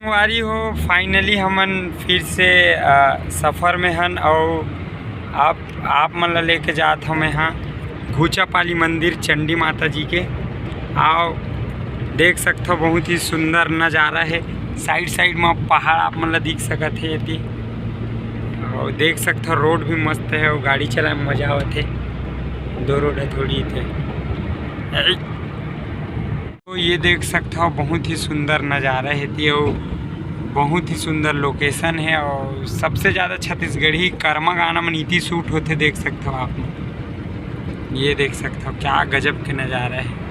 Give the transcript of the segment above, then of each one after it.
वारी हो फाइनली हमन फिर से सफ़र में हन और आप मन ला लेके जात हम यहाँ घूचापाली मंदिर चंडी माता जी के। आओ देख सकते हो बहुत ही सुंदर नज़ारा है। साइड में पहाड़ आप मन ला दिख सकत है ये। और देख सकते हो रोड भी मस्त है और गाड़ी चलाए में मजा आवत है। दो रोड है थोड़ी थे तो ये देख सकते हो बहुत ही सुंदर नज़ारा है और बहुत ही सुंदर लोकेशन है। और सबसे ज़्यादा छत्तीसगढ़ी कर्मा गाना में नीति शूट होते देख सकते हो आप। ये देख सकते हो क्या गजब के नज़ारा है।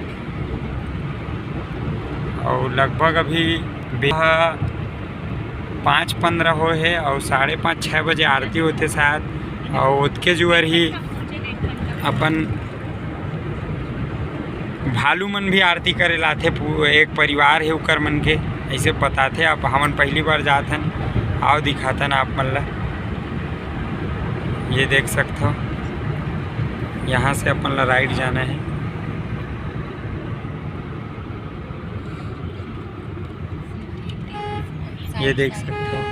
और लगभग अभी 5:15 हो है और 5:30-6 बजे आरती होते शायद। और उसके जुअर ही अपन भालू मन भी आरती करे लाथे। एक परिवार है उकर मन के ऐसे बताते। अब हमन पहली बार जात हन। आओ दिखातन आप मन ला। ये देख सकते हो यहाँ से अपन ला राइड जाना है। ये देख सकते हो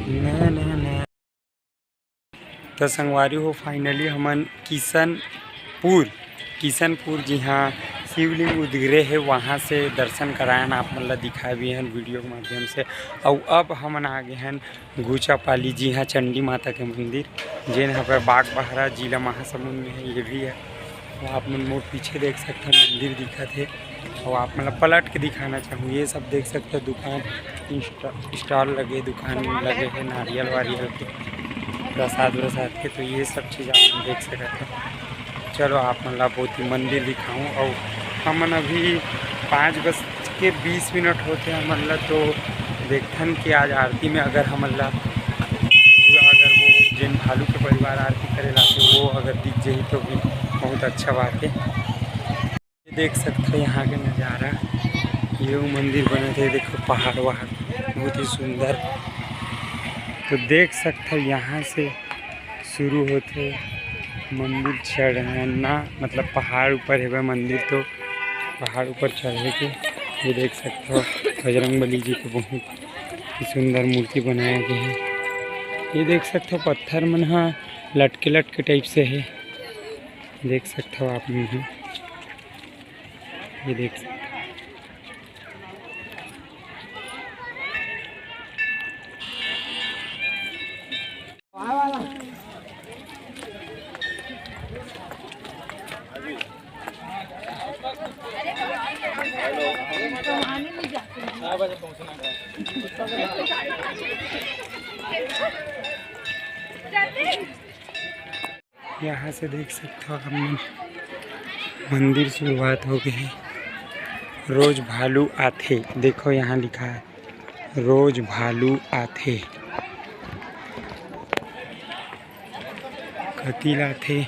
न तो संगवारी हो फाइनली हमन किशनपुर जी हाँ शिवलिंग उदगिरे है वहाँ से दर्शन करायन आप मन ला दिखाए भी हैं वीडियो के माध्यम से। और अब हमन आ गए हैं घूचापाली जी हाँ चंडी माता के मंदिर जिन यहाँ पर बागबाहरा जिला महासमुंद में है। ये भी है वो आप मन मोर पीछे देख सकते हैं मंदिर दिखत है। और आप मतलब पलट के दिखाना चाहूँ ये सब देख सकते हो दुकान स्टॉल लगे दुकान लगे हैं नारियल वारियल के प्रसाद के। तो ये सब चीज़ आप देख सकते हो। चलो आप मन ला बहुत ही मंदिर दिखाऊँ। और हमन अभी 5:20 होते हमन ला तो देखथन कि आज आरती में अगर हमन ला अगर वो जिन भालू के परिवार आरती करे लाते वो अगर दिख जाही तो भी बहुत अच्छा बात है। ये देख सकते हो यहाँ के नज़ारा। ये मंदिर बने थे देखो पहाड़ वहाड़ बहुत ही सुंदर। तो देख सकते हो यहाँ से शुरू होते मंदिर चढ़ना मतलब पहाड़ ऊपर है मंदिर। तो पहाड़ ऊपर चढ़े के ये देख सकते हो बजरंगबली जी को बहुत ही सुंदर मूर्ति बनाया गया है। ये देख सकते हो पत्थर मन हाँ लटके टाइप से है। देख सकते हो आप यहाँ ये देख सकते हो। यहाँ से देख सकते हो हम मंदिर शुरुआत हो गई है। रोज भालू आथे देखो यहाँ लिखा है रोज भालू आथे। कति लाथे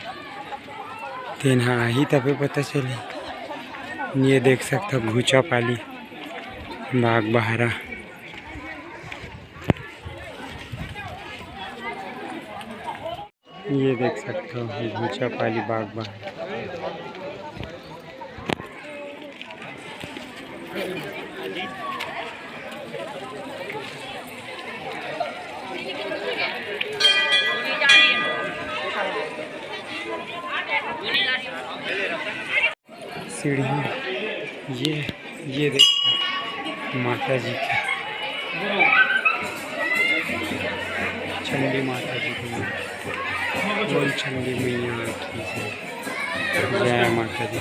तेना ही तबे पता चले। ये देख सकते हो घूचापाली बागबाहरा। ये देख सकते हो घूचापाली बागबाहरा। सीढ़ियाँ ये देखो माता जी की चंडी माता जी की बोल चंडी मैया की जय माता दी।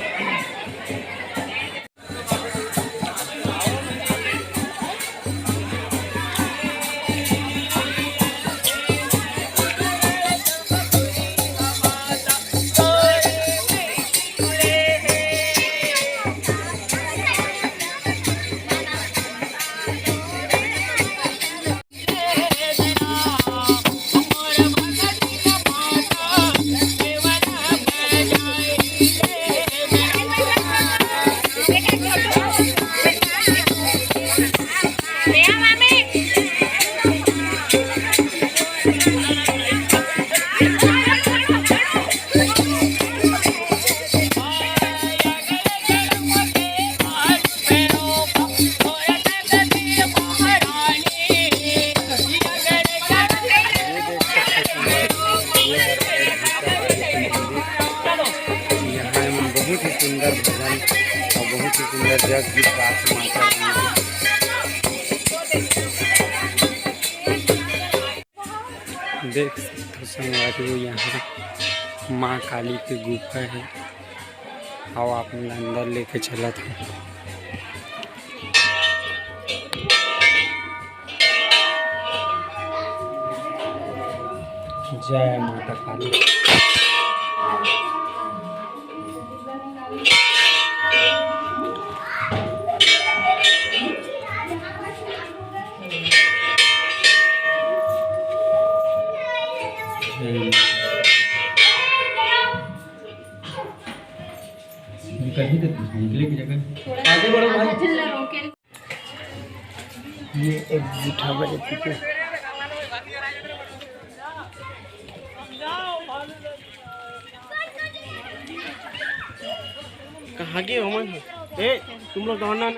बहुत ही सुंदर जग दिख रहा है माता रानी का। देख सकते हो संगवारी हो यहाँ माँ काली की गुफा है। आओ आप अंदर लेके चला था। जय माता काली। निकले की जगह आगे बढ़ो भाई। ये एग्जिट है। कहाँ के हो तुम लोग?